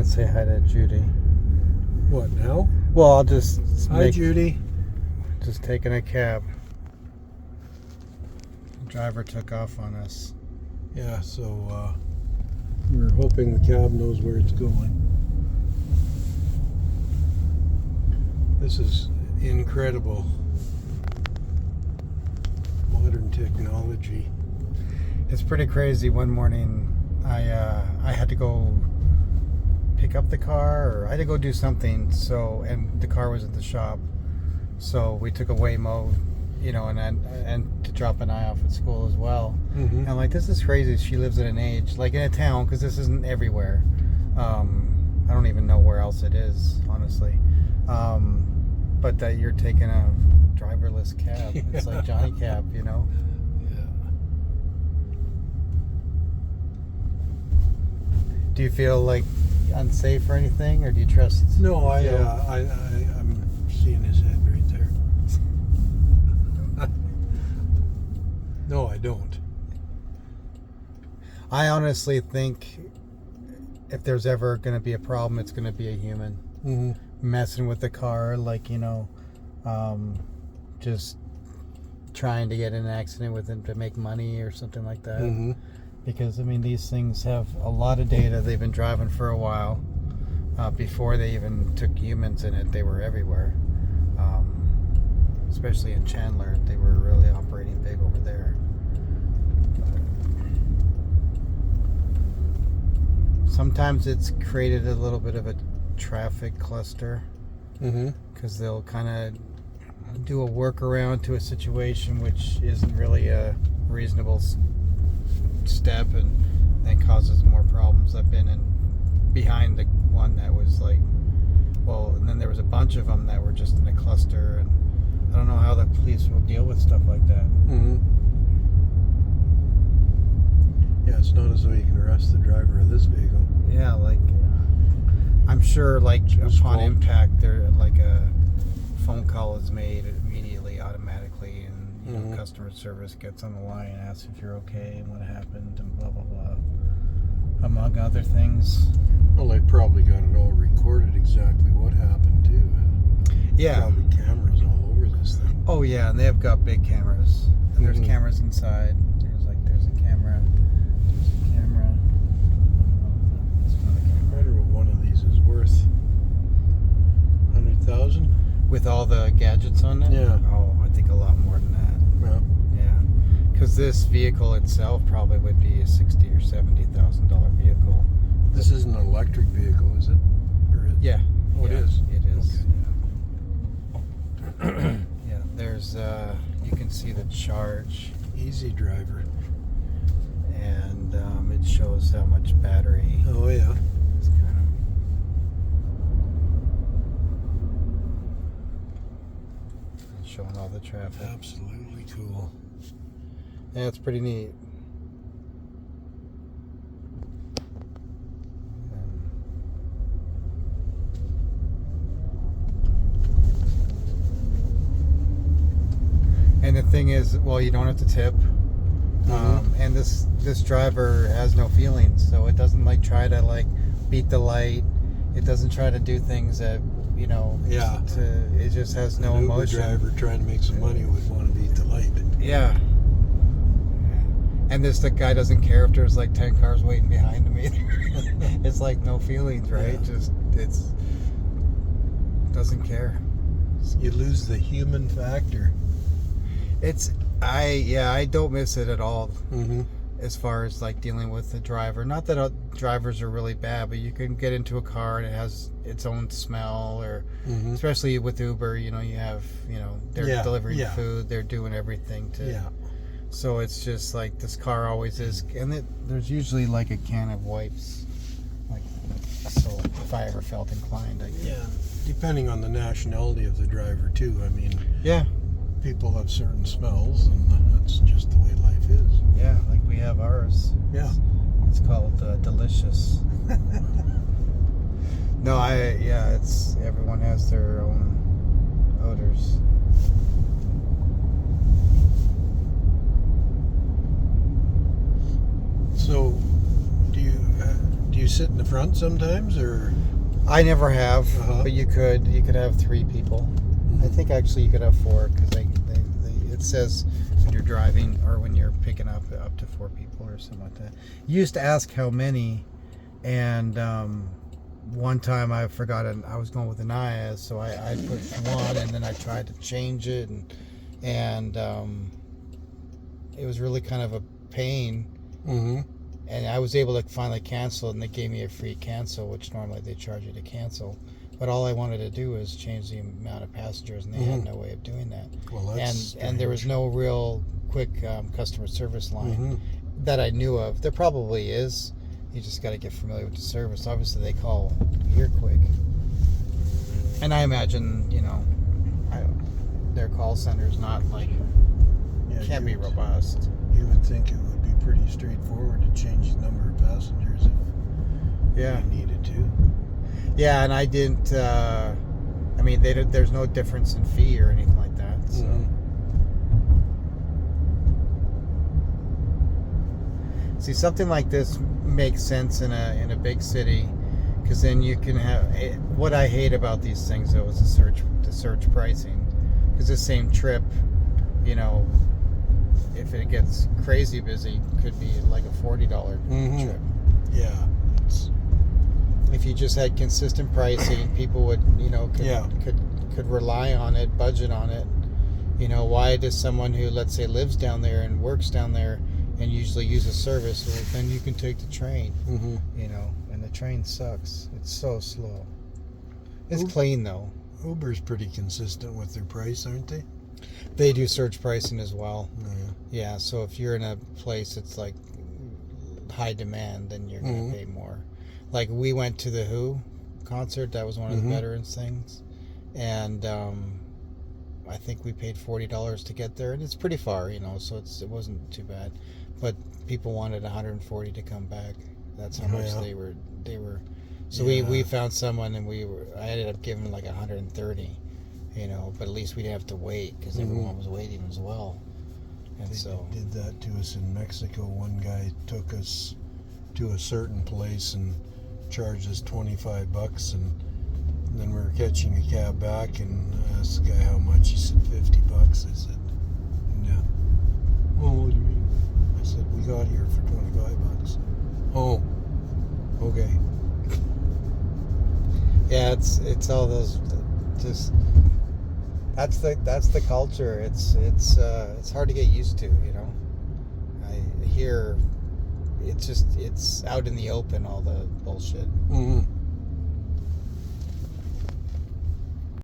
can say hi to Judy. What now? Well, I'll just Hi, Judy. Just taking a cab. The driver took off on us. Yeah, so we're hoping the cab knows where it's going. This is incredible. Modern technology. It's pretty crazy. One morning, I had to go pick up the car, or I had to go do something. So, and the car was at the shop. So we took a Waymo, and to drop an eye off at school as well. Mm-hmm. And like, this is crazy. She lives in an age, like in a town, because this isn't everywhere. I don't even know where else it is, honestly. But that you're taking a driverless cab. Yeah. It's like Johnny Cab, Yeah. Do you feel like unsafe or anything, or do you trust? No, I'm seeing his head right there. No, I don't. I honestly think if there's ever going to be a problem, it's going to be a human messing with the car, like, just trying to get in an accident with him to make money or something like that. Mm-hmm. Because, I mean, these things have a lot of data. They've been driving for a while. Before they even took humans in it, they were everywhere. Especially in Chandler, they were really operating big over there. Sometimes it's created a little bit of a traffic cluster, because they'll kind of do a workaround to a situation which isn't really a reasonable step, and that causes more problems. I've been behind the one that was like, and then there was a bunch of them that were just in a cluster, and I don't know how the police will deal with stuff like that. Yeah, it's not as though you can arrest the driver of this vehicle. Yeah, like, I'm sure, like, upon impact, there, like, a phone call is made immediately, automatically, and customer service gets on the line and asks if you're okay and what happened and blah blah blah, among other things. Well, they probably got it all recorded exactly what happened too. Yeah. Probably cameras all over this thing. Oh yeah, and they've got big cameras, and there's cameras inside. There's a camera. There's a camera. That's not a I camera. wonder what one of these is worth. 100,000? With all the gadgets on it? Yeah. Oh, I think a lot more than that. Yeah. Yeah, because this vehicle itself probably would be a $60,000 or $70,000 vehicle. This isn't an electric vehicle, is it? Yeah. Oh, yeah, it is? It is. Okay. Yeah, there's, you can see the charge, Easy driver. and it shows how much battery. Oh, yeah. It's kind of showing all the traffic. Absolutely cool. Yeah, it's pretty neat. And the thing is, well, you don't have to tip. And this driver has no feelings, so it doesn't like try to like beat the light. It doesn't try to do things that, Yeah. it just has no An Uber emotion. driver trying to make some money would want to beat the light. Yeah. And the guy doesn't care if there's like 10 cars waiting behind him either. It's like no feelings, right? Yeah. Doesn't care. You lose the human factor. I don't miss it at all. Mm-hmm. As far as like dealing with the driver. Not that drivers are really bad, but you can get into a car and it has its own smell, or especially with Uber, you have, they're delivering food, they're doing everything to. Yeah. So it's just like this car always is, and there's usually like a can of wipes, like, so if I ever felt inclined, Yeah. Depending on the nationality of the driver too. I mean. Yeah. People have certain smells, and that's just the way life is. Yeah, like we have ours. Yeah. It's called Delicious. No, it's everyone has their own odors. So, do you sit in the front sometimes, or? I never have, Uh-huh. but you could have 3 people. I think actually you could have 4 because it says when you're driving or when you're picking up to 4 people or something like that. You used to ask how many, and one time I forgot I was going with an IS, so I put 1, and then I tried to change it, and it was really kind of a pain. Mm-hmm. And I was able to finally cancel it, and they gave me a free cancel, which normally they charge you to cancel. But all I wanted to do was change the amount of passengers, and they had no way of doing that. Well, that's And there was no real quick customer service line that I knew of. There probably is. You just got to get familiar with the service. Obviously, they call here quick. And I imagine, their call center is not like, can't be robust. You would think it would be pretty straightforward to change the number of passengers if you needed to. Yeah, and I didn't. There's no difference in fee or anything like that. So. See, something like this makes sense in a big city, because then you can have. What I hate about these things though is the surge pricing, because the same trip, if it gets crazy busy, could be like a $40 trip. Yeah. If you just had consistent pricing, people would, could rely on it, budget on it. Why does someone who, let's say, lives down there and works down there and usually uses service, well, then you can take the train, and the train sucks. It's so slow. It's clean, though. Uber's pretty consistent with their price, aren't they? They do surge pricing as well. Yeah. Yeah, so if you're in a place that's like high demand, then you're going to pay more. Like, we went to the Who concert. That was one of the veterans things. And I think we paid $40 to get there. And it's pretty far, so it wasn't too bad. But people wanted $140 to come back. That's how much they were. So we found someone, and I ended up giving like $130, but at least we didn't have to wait, because everyone was waiting as well. And They so did that to us in Mexico. One guy took us to a certain place and charged us $25, and then we were catching a cab back, and I asked the guy how much. He said $50. I said, yeah. Oh, what do you mean? I said, we got here for $25. Oh, okay. yeah, it's all those just. That's the culture. It's hard to get used to, I hear it's out in the open, all the bullshit.